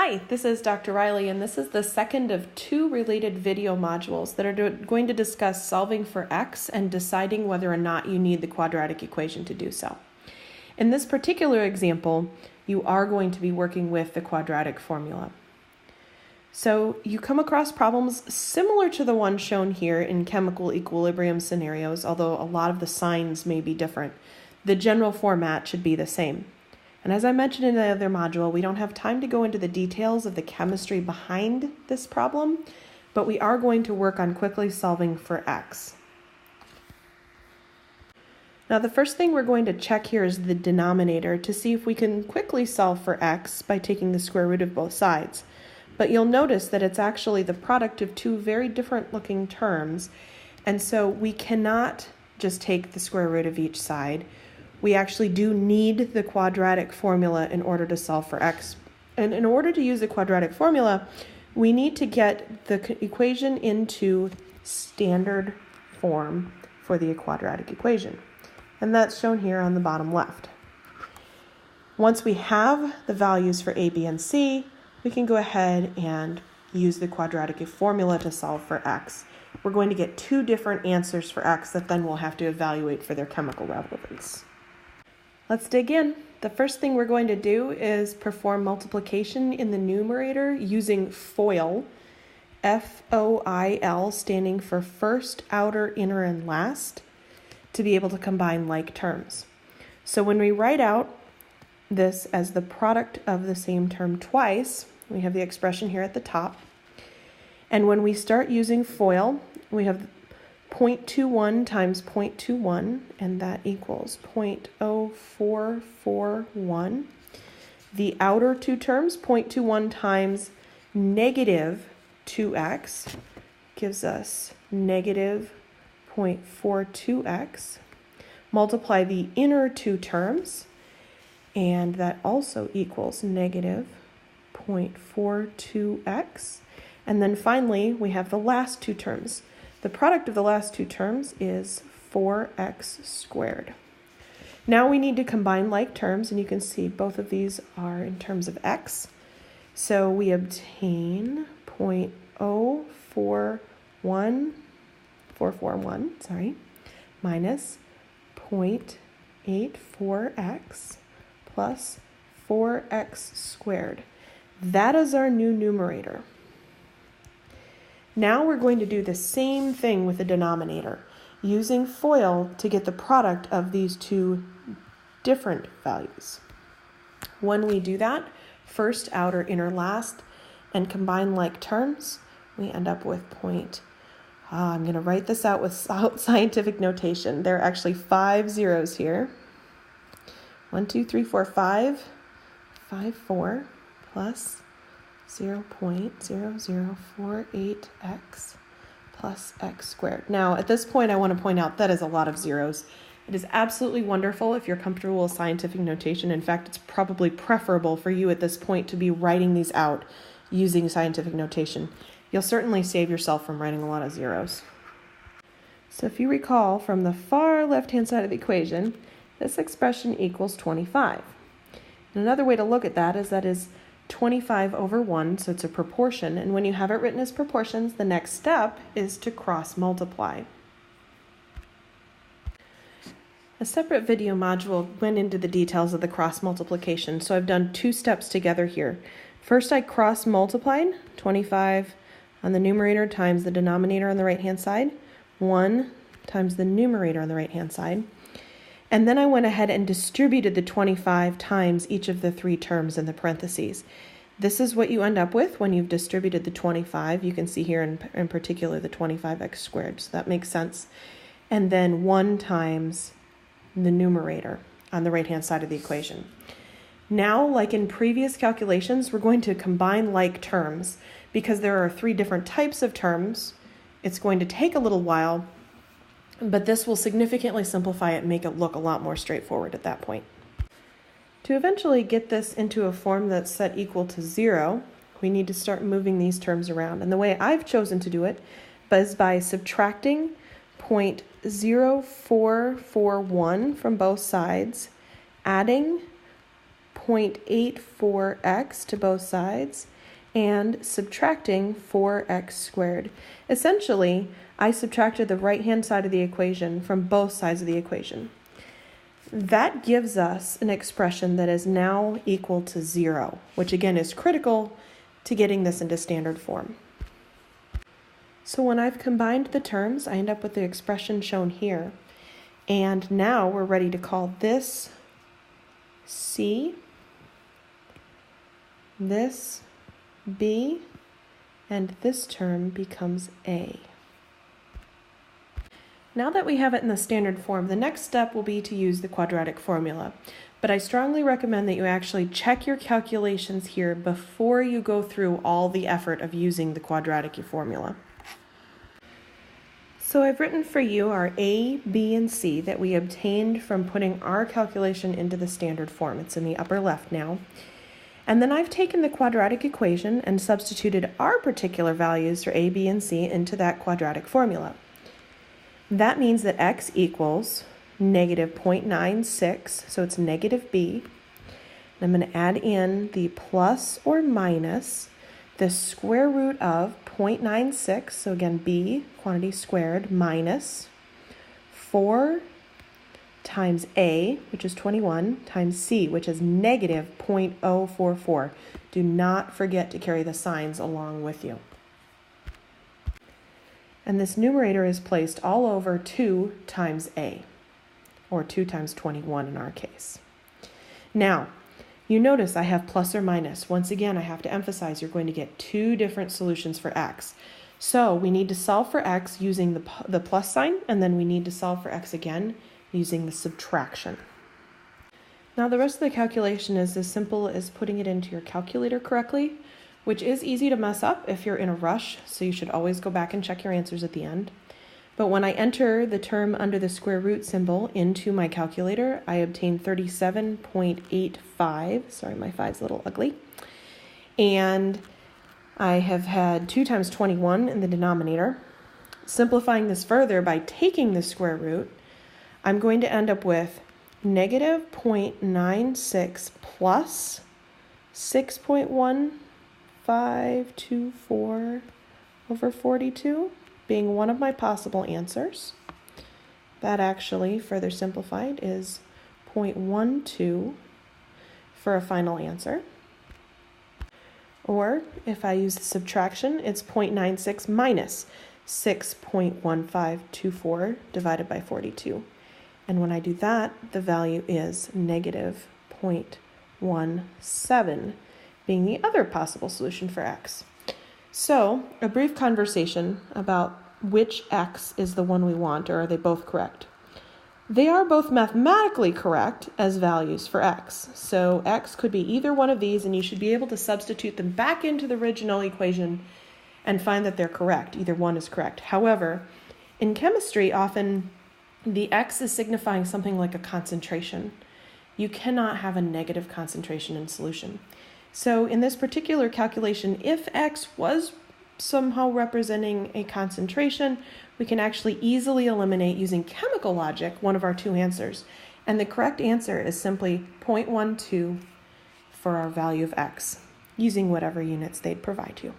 Hi, this is Dr. Riley, and this is the second of two related video modules that are going to discuss solving for x and deciding whether or not you need the quadratic equation to do so. In this particular example, you are going to be working with the quadratic formula. So you come across problems similar to the one shown here in chemical equilibrium scenarios, although a lot of the signs may be different. The general format should be the same. And as I mentioned in the other module, we don't have time to go into the details of the chemistry behind this problem, but we are going to work on quickly solving for x. Now the first thing we're going to check here is the denominator to see if we can quickly solve for x by taking the square root of both sides. But you'll notice that it's actually the product of two very different looking terms, and so we cannot just take the square root of each side. We actually do need the quadratic formula in order to solve for x. And in order to use the quadratic formula, we need to get the equation into standard form for the quadratic equation. And that's shown here on the bottom left. Once we have the values for a, b, and c, we can go ahead and use the quadratic formula to solve for x. We're going to get two different answers for x that then we'll have to evaluate for their chemical relevance. Let's dig in. The first thing we're going to do is perform multiplication in the numerator using FOIL, F-O-I-L, standing for first, outer, inner, and last, to be able to combine like terms. So when we write out this as the product of the same term twice, we have the expression here at the top. And when we start using FOIL, we have 0.21 times 0.21, and that equals 0.0441. The outer two terms, 0.21 times negative 2x, gives us negative 0.42x. Multiply the inner two terms, and that also equals negative 0.42x. And then finally, we have the last two terms. The product of the last two terms is 4x squared. Now we need to combine like terms, and you can see both of these are in terms of x. So we obtain 0.041441, minus 0.84x plus 4x squared. That is our new numerator. Now we're going to do the same thing with the denominator, using FOIL to get the product of these two different values. When we do that, first, outer, inner, last, and combine like terms, we end up with I'm going to write this out with scientific notation. There are actually 5 zeros here. 1, 2, 3, 4, 5, 4 plus 0.0048x plus x squared. Now, at this point, I want to point out that is a lot of zeros. It is absolutely wonderful if you're comfortable with scientific notation. In fact, it's probably preferable for you at this point to be writing these out using scientific notation. You'll certainly save yourself from writing a lot of zeros. So if you recall from the far left-hand side of the equation, this expression equals 25. And another way to look at that is 25 over 1, so it's a proportion, and when you have it written as proportions, the next step is to cross multiply. A separate video module went into the details of the cross multiplication, so I've done two steps together here. First, I cross multiplied 25 on the numerator times the denominator on the right hand side, 1 times the numerator on the right hand side. And then I went ahead and distributed the 25 times each of the three terms in the parentheses. This is what you end up with when you've distributed the 25. You can see here in particular the 25x squared, so that makes sense. And then 1 times the numerator on the right-hand side of the equation. Now, like in previous calculations, we're going to combine like terms. Because there are 3 different types of terms, it's going to take a little while, but this will significantly simplify it and make it look a lot more straightforward at that point. To eventually get this into a form that's set equal to 0, we need to start moving these terms around. And the way I've chosen to do it is by subtracting 0.0441 from both sides, adding 0.84x to both sides and subtracting 4x squared. Essentially, I subtracted the right-hand side of the equation from both sides of the equation. That gives us an expression that is now equal to 0, which again is critical to getting this into standard form. So when I've combined the terms, I end up with the expression shown here. And now we're ready to call this C, this B, and this term becomes A. Now that we have it in the standard form, the next step will be to use the quadratic formula. But I strongly recommend that you actually check your calculations here before you go through all the effort of using the quadratic formula. So I've written for you our A, B, and C that we obtained from putting our calculation into the standard form. It's in the upper left now. And then I've taken the quadratic equation and substituted our particular values for A, B, and C into that quadratic formula. That means that x equals negative 0.96, so it's negative b. And I'm going to add in the plus or minus the square root of 0.96, so again b, quantity squared, minus 4 times a, which is 21, times c, which is negative 0.044. Do not forget to carry the signs along with you. And this numerator is placed all over 2 times a, or 2 times 21 in our case. Now, you notice I have plus or minus. Once again, I have to emphasize you're going to get two different solutions for x. So we need to solve for x using the plus sign, and then we need to solve for x again using the subtraction. Now the rest of the calculation is as simple as putting it into your calculator correctly, which is easy to mess up if you're in a rush, so you should always go back and check your answers at the end. But when I enter the term under the square root symbol into my calculator, I obtain 37.85. Sorry, my 5's a little ugly. And I have had 2 times 21 in the denominator. Simplifying this further by taking the square root, I'm going to end up with negative 0.96 plus 6.1524 over 42. Being one of my possible answers. That actually, further simplified, is 0.12 for a final answer. Or, if I use the subtraction, it's 0.96 minus 6.1524 divided by 42. And when I do that, the value is negative 0.17, being the other possible solution for x. So, a brief conversation about which x is the one we want, or are they both correct? They are both mathematically correct as values for x. So x could be either one of these, and you should be able to substitute them back into the original equation and find that they're correct. Either one is correct. However, in chemistry, often the x is signifying something like a concentration. You cannot have a negative concentration in solution. So in this particular calculation, if x was somehow representing a concentration, we can actually easily eliminate using chemical logic one of our two answers. And the correct answer is simply 0.12 for our value of x, using whatever units they'd provide you.